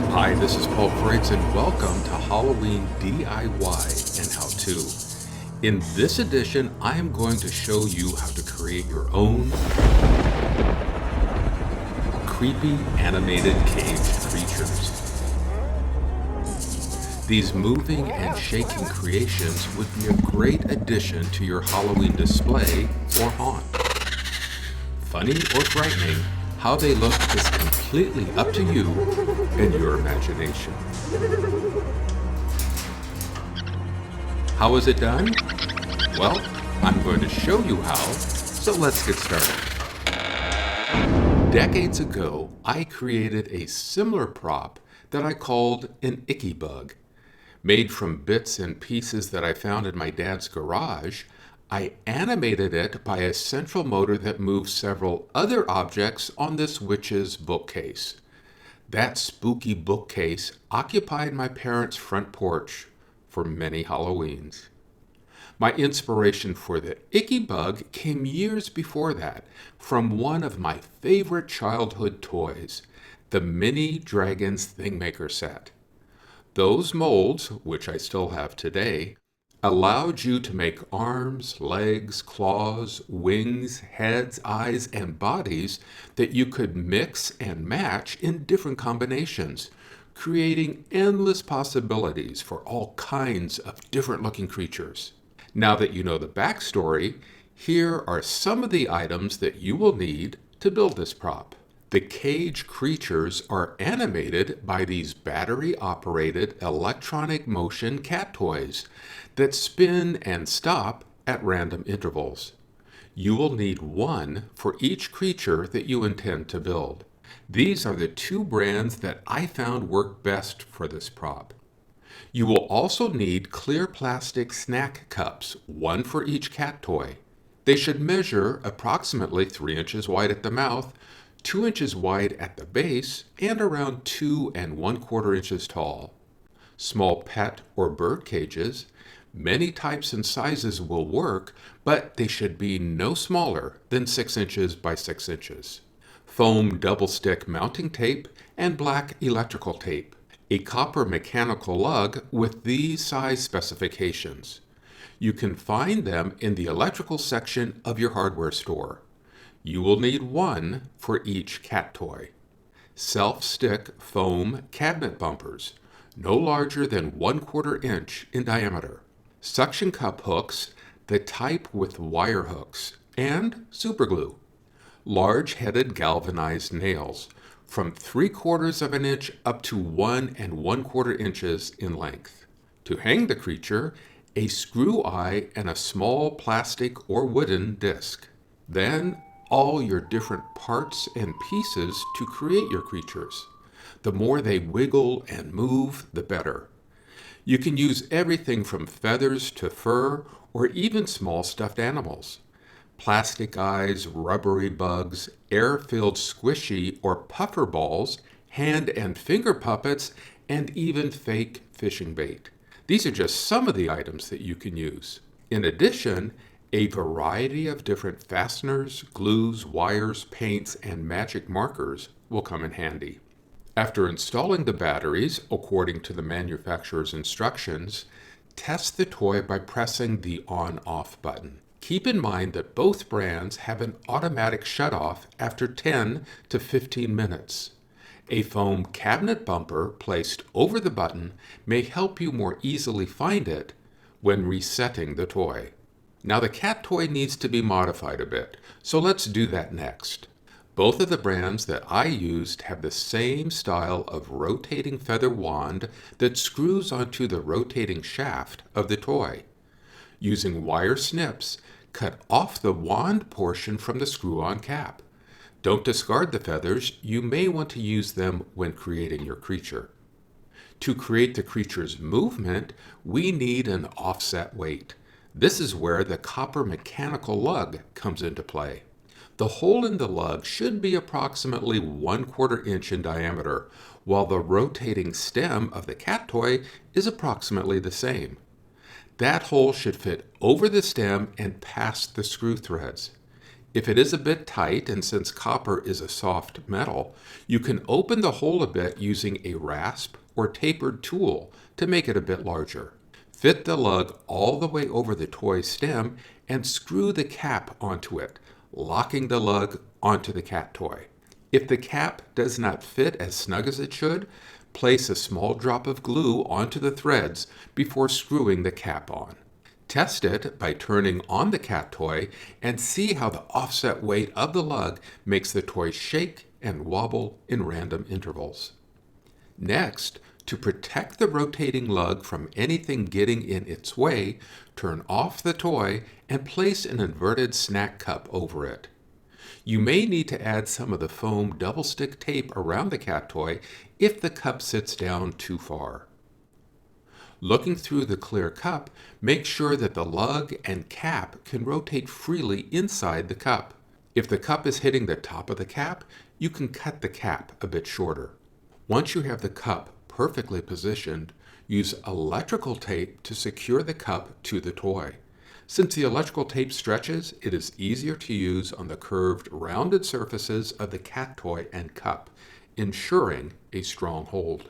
Hi, this is Paul Freitz, and welcome to Halloween DIY and How To. In this edition, I am going to show you how to create your own creepy animated caged creatures. These moving and shaking creations would be a great addition to your Halloween display or haunt. Funny or frightening, how they look is completely up to you and your imagination. How is it done? Well, I'm going to show you how, so let's get started. Decades ago, I created a similar prop that I called an icky bug. Made from bits and pieces that I found in my dad's garage, I animated it by a central motor that moved several other objects on this witch's bookcase. That spooky bookcase occupied my parents' front porch for many Halloweens. My inspiration for the icky bug came years before that from one of my favorite childhood toys, the Mini Dragons Thingmaker set. Those molds, which I still have today, allowed you to make arms, legs, claws, wings, heads, eyes, and bodies that you could mix and match in different combinations, creating endless possibilities for all kinds of different-looking creatures. Now that you know the backstory, here are some of the items that you will need to build this prop. The cage creatures are animated by these battery-operated electronic motion cat toys that spin and stop at random intervals. You will need one for each creature that you intend to build. These are the two brands that I found work best for this prop. You will also need clear plastic snack cups, one for each cat toy. They should measure approximately 3 inches wide at the mouth, 2 inches wide at the base, and around 2 1/4 inches tall. Small pet or bird cages, many types and sizes will work, but they should be no smaller than 6 inches by 6 inches. Foam double stick mounting tape and black electrical tape. A copper mechanical lug with these size specifications. You can find them in the electrical section of your hardware store. You will need one for each cat toy. Self-stick foam cabinet bumpers, no larger than 1/4 inch in diameter. Suction cup hooks, the type with wire hooks, and superglue. Large-headed galvanized nails, from 3/4 of an inch up to 1 1/4 inches in length. To hang the creature, a screw eye and a small plastic or wooden disc. Then all your different parts and pieces to create your creatures. The more they wiggle and move, the better. You can use everything from feathers to fur or even small stuffed animals. Plastic eyes, rubbery bugs, air-filled squishy or puffer balls, hand and finger puppets, and even fake fishing bait. These are just some of the items that you can use. In addition, a variety of different fasteners, glues, wires, paints, and magic markers will come in handy. After installing the batteries, according to the manufacturer's instructions, test the toy by pressing the on-off button. Keep in mind that both brands have an automatic shut-off after 10 to 15 minutes. A foam cabinet bumper placed over the button may help you more easily find it when resetting the toy. Now the cat toy needs to be modified a bit, so let's do that next. Both of the brands that I used have the same style of rotating feather wand that screws onto the rotating shaft of the toy. Using wire snips, cut off the wand portion from the screw-on cap. Don't discard the feathers, you may want to use them when creating your creature. To create the creature's movement, we need an offset weight. This is where the copper mechanical lug comes into play. The hole in the lug should be approximately 1/4 inch in diameter, while the rotating stem of the cat toy is approximately the same. That hole should fit over the stem and past the screw threads. If it is a bit tight, and since copper is a soft metal, you can open the hole a bit using a rasp or tapered tool to make it a bit larger. Fit the lug all the way over the toy stem and screw the cap onto it, locking the lug onto the cat toy. If the cap does not fit as snug as it should, place a small drop of glue onto the threads before screwing the cap on. Test it by turning on the cat toy and see how the offset weight of the lug makes the toy shake and wobble in random intervals. Next, to protect the rotating lug from anything getting in its way, turn off the toy and place an inverted snack cup over it. You may need to add some of the foam double stick tape around the cat toy if the cup sits down too far. Looking through the clear cup, make sure that the lug and cap can rotate freely inside the cup. If the cup is hitting the top of the cap, you can cut the cap a bit shorter. Once you have the cup perfectly positioned, use electrical tape to secure the cup to the toy. Since the electrical tape stretches, it is easier to use on the curved, rounded surfaces of the cat toy and cup, ensuring a strong hold.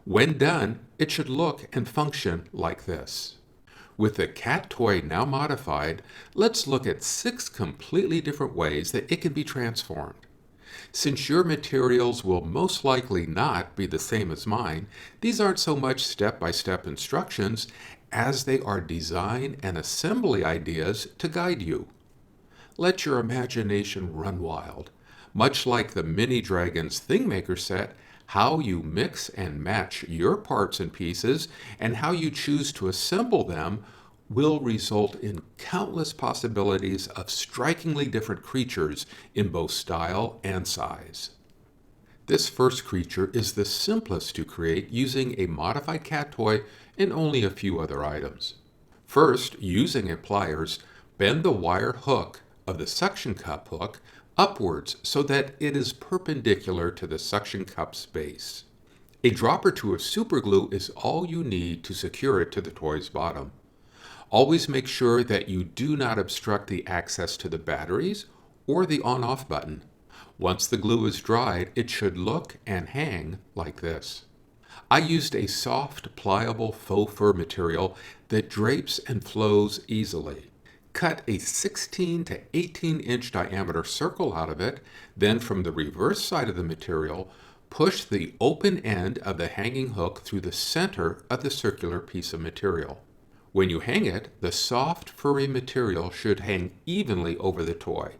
When done, it should look and function like this. With the cat toy now modified, let's look at 6 completely different ways that it can be transformed. Since your materials will most likely not be the same as mine, these aren't so much step-by-step instructions as they are design and assembly ideas to guide you. Let your imagination run wild. Much like the Mini Dragons ThingMaker set, how you mix and match your parts and pieces and how you choose to assemble them will result in countless possibilities of strikingly different creatures in both style and size. This first creature is the simplest to create using a modified cat toy and only a few other items. First, using a pliers, bend the wire hook of the suction cup hook upwards so that it is perpendicular to the suction cup's base. A drop or two of super glue is all you need to secure it to the toy's bottom. Always make sure that you do not obstruct the access to the batteries or the on-off button. Once the glue is dried, it should look and hang like this. I used a soft, pliable faux fur material that drapes and flows easily. Cut a 16 to 18 inch diameter circle out of it, then from the reverse side of the material, push the open end of the hanging hook through the center of the circular piece of material. When you hang it, the soft, furry material should hang evenly over the toy,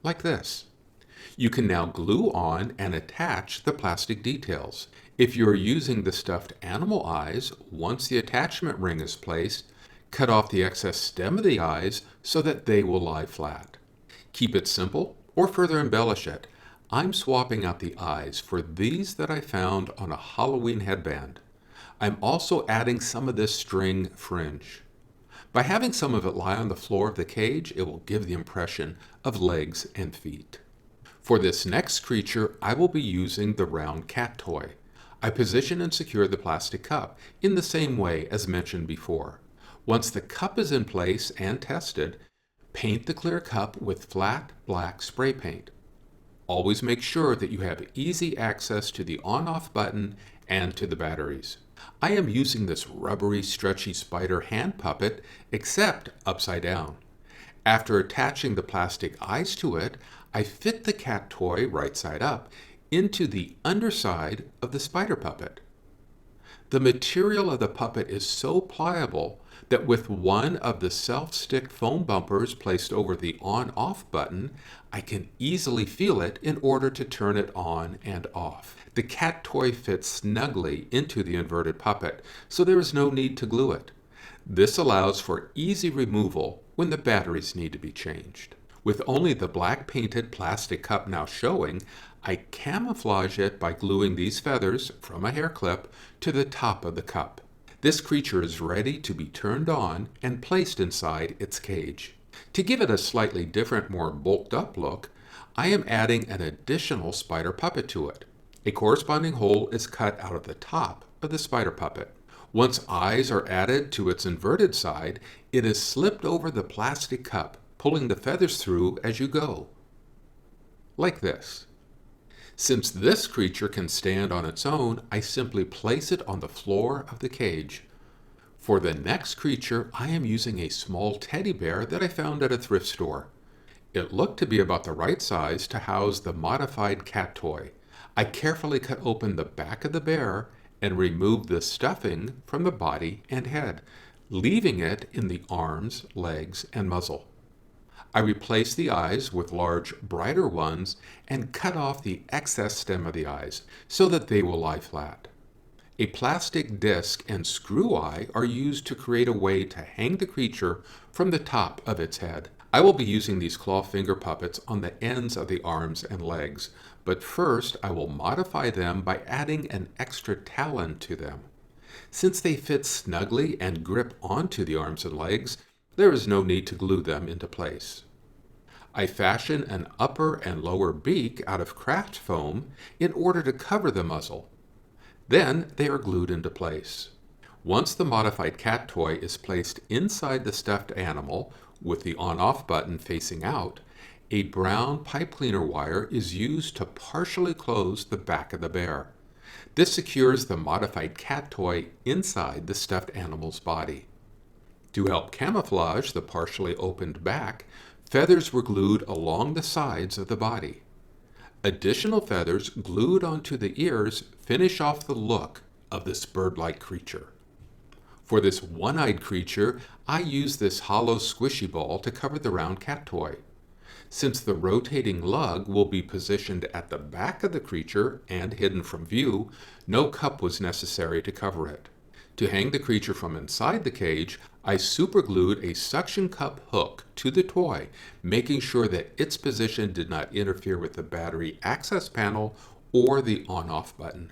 like this. You can now glue on and attach the plastic details. If you're using the stuffed animal eyes, once the attachment ring is placed, cut off the excess stem of the eyes so that they will lie flat. Keep it simple or further embellish it. I'm swapping out the eyes for these that I found on a Halloween headband. I'm also adding some of this string fringe. By having some of it lie on the floor of the cage, it will give the impression of legs and feet. For this next creature, I will be using the round cat toy. I position and secure the plastic cup in the same way as mentioned before. Once the cup is in place and tested, paint the clear cup with flat black spray paint. Always make sure that you have easy access to the on-off button and to the batteries. I am using this rubbery, stretchy spider hand puppet, except upside down. After attaching the plastic eyes to it, I fit the cat toy right side up into the underside of the spider puppet. The material of the puppet is so pliable that with one of the self-stick foam bumpers placed over the on-off button, I can easily feel it in order to turn it on and off. The cat toy fits snugly into the inverted puppet, so there is no need to glue it. This allows for easy removal when the batteries need to be changed. With only the black painted plastic cup now showing, I camouflage it by gluing these feathers from a hair clip to the top of the cup. This creature is ready to be turned on and placed inside its cage. To give it a slightly different, more bulked up look, I am adding an additional spider puppet to it. A corresponding hole is cut out of the top of the spider puppet. Once eyes are added to its inverted side, it is slipped over the plastic cup, pulling the feathers through as you go. Like this. Since this creature can stand on its own, I simply place it on the floor of the cage. For the next creature, I am using a small teddy bear that I found at a thrift store. It looked to be about the right size to house the modified cat toy. I carefully cut open the back of the bear and removed the stuffing from the body and head, leaving it in the arms, legs, and muzzle. I replaced the eyes with large, brighter ones and cut off the excess stem of the eyes so that they will lie flat. A plastic disc and screw eye are used to create a way to hang the creature from the top of its head. I will be using these claw finger puppets on the ends of the arms and legs, but first I will modify them by adding an extra talon to them. Since they fit snugly and grip onto the arms and legs, there is no need to glue them into place. I fashion an upper and lower beak out of craft foam in order to cover the muzzle. Then they are glued into place. Once the modified cat toy is placed inside the stuffed animal with the on-off button facing out, a brown pipe cleaner wire is used to partially close the back of the bear. This secures the modified cat toy inside the stuffed animal's body. To help camouflage the partially opened back, feathers were glued along the sides of the body. Additional feathers glued onto the ears finish off the look of this bird-like creature. For this one-eyed creature, I used this hollow squishy ball to cover the round cat toy. Since the rotating lug will be positioned at the back of the creature and hidden from view, no cup was necessary to cover it. To hang the creature from inside the cage, I superglued a suction cup hook to the toy, making sure that its position did not interfere with the battery access panel or the on-off button.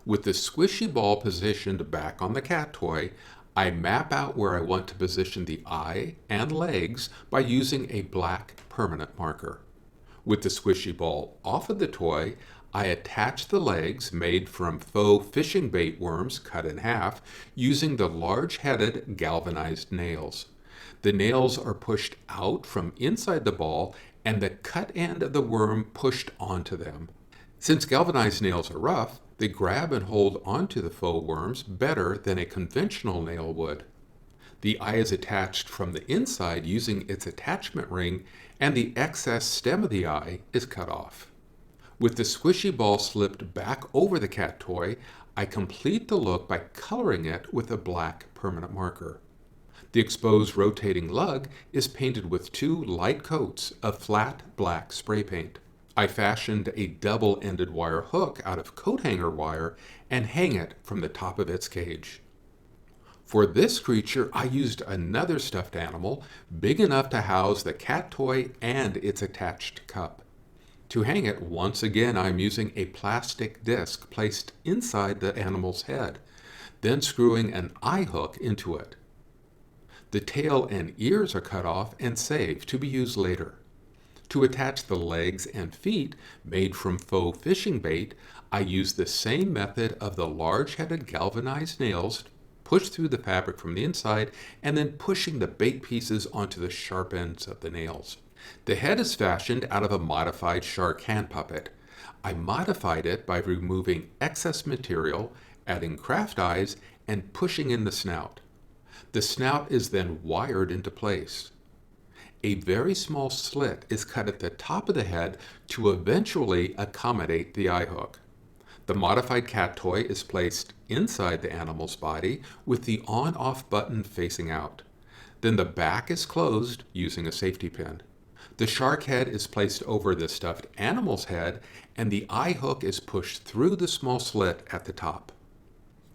With the squishy ball positioned back on the cat toy, I map out where I want to position the eye and legs by using a black permanent marker. With the squishy ball off of the toy, I attach the legs made from faux fishing bait worms cut in half using the large-headed galvanized nails. The nails are pushed out from inside the ball and the cut end of the worm pushed onto them. Since galvanized nails are rough, they grab and hold onto the faux worms better than a conventional nail would. The eye is attached from the inside using its attachment ring, and the excess stem of the eye is cut off. With the squishy ball slipped back over the cat toy, I complete the look by coloring it with a black permanent marker. The exposed rotating lug is painted with 2 light coats of flat black spray paint. I fashioned a double-ended wire hook out of coat hanger wire and hang it from the top of its cage. For this creature, I used another stuffed animal big enough to house the cat toy and its attached cup. To hang it, once again, I'm using a plastic disc placed inside the animal's head, then screwing an eye hook into it. The tail and ears are cut off and saved to be used later. To attach the legs and feet, made from faux fishing bait, I used the same method of the large-headed galvanized nails pushed through the fabric from the inside and then pushing the bait pieces onto the sharp ends of the nails. The head is fashioned out of a modified shark hand puppet. I modified it by removing excess material, adding craft eyes, and pushing in the snout. The snout is then wired into place. A very small slit is cut at the top of the head to eventually accommodate the eye hook. The modified cat toy is placed inside the animal's body with the on-off button facing out. Then the back is closed using a safety pin. The shark head is placed over the stuffed animal's head, and the eye hook is pushed through the small slit at the top.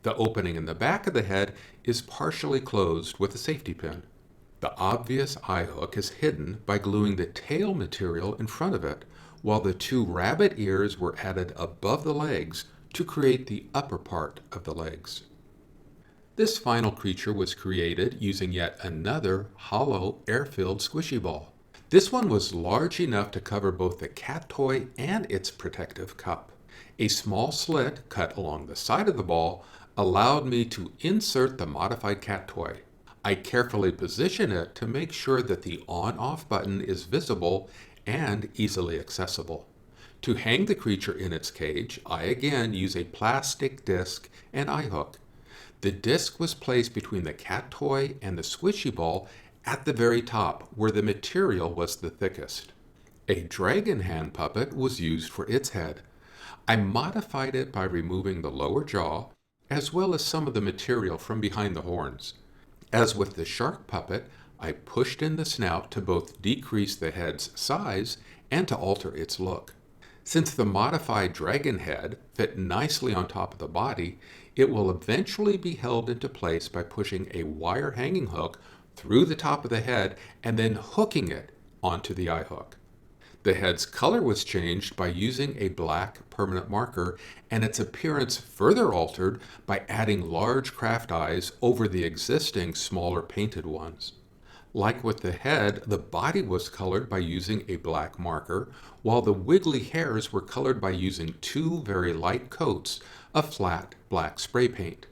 The opening in the back of the head is partially closed with a safety pin. The obvious eye hook is hidden by gluing the tail material in front of it, while the 2 rabbit ears were added above the legs to create the upper part of the legs. This final creature was created using yet another hollow air-filled squishy ball. This one was large enough to cover both the cat toy and its protective cup. A small slit cut along the side of the ball allowed me to insert the modified cat toy. I carefully position it to make sure that the on-off button is visible and easily accessible. To hang the creature in its cage, I again use a plastic disc and eye hook. The disc was placed between the cat toy and the squishy ball at the very top, where the material was the thickest. A dragon hand puppet was used for its head. I modified it by removing the lower jaw, as well as some of the material from behind the horns. As with the shark puppet, I pushed in the snout to both decrease the head's size and to alter its look. Since the modified dragon head fit nicely on top of the body, it will eventually be held into place by pushing a wire hanging hook through the top of the head and then hooking it onto the eye hook. The head's color was changed by using a black permanent marker, and its appearance further altered by adding large craft eyes over the existing smaller painted ones. Like with the head, the body was colored by using a black marker, while the wiggly hairs were colored by using two very light coats of flat black spray paint,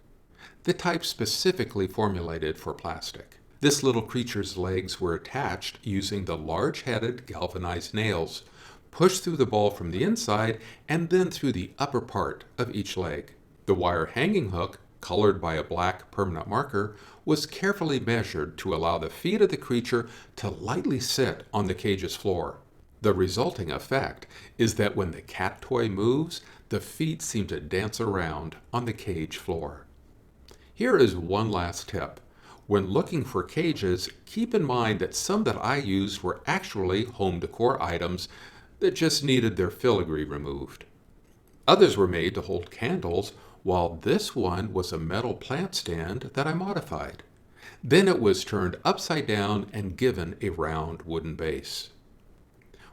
the type specifically formulated for plastic. This little creature's legs were attached using the large-headed galvanized nails, pushed through the ball from the inside and then through the upper part of each leg. The wire hanging hook, colored by a black permanent marker, was carefully measured to allow the feet of the creature to lightly sit on the cage's floor. The resulting effect is that when the cat toy moves, the feet seem to dance around on the cage floor. Here is one last tip. When looking for cages, keep in mind that some that I used were actually home decor items that just needed their filigree removed. Others were made to hold candles, while this one was a metal plant stand that I modified. Then it was turned upside down and given a round wooden base.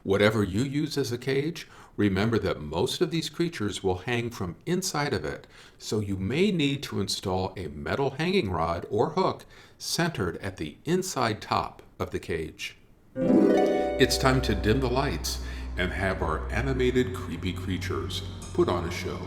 Whatever you use as a cage, remember that most of these creatures will hang from inside of it, so you may need to install a metal hanging rod or hook centered at the inside top of the cage. It's time to dim the lights and have our animated creepy creatures put on a show.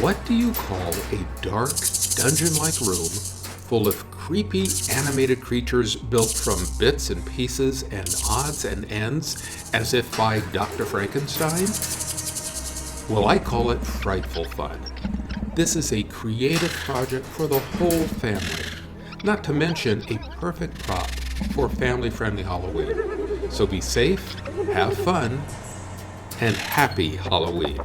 What do you call a dark, dungeon-like room full of creepy animated creatures built from bits and pieces and odds and ends as if by Dr. Frankenstein? Well, I call it frightful fun. This is a creative project for the whole family, not to mention a perfect prop for family-friendly Halloween. So be safe, have fun, and happy Halloween.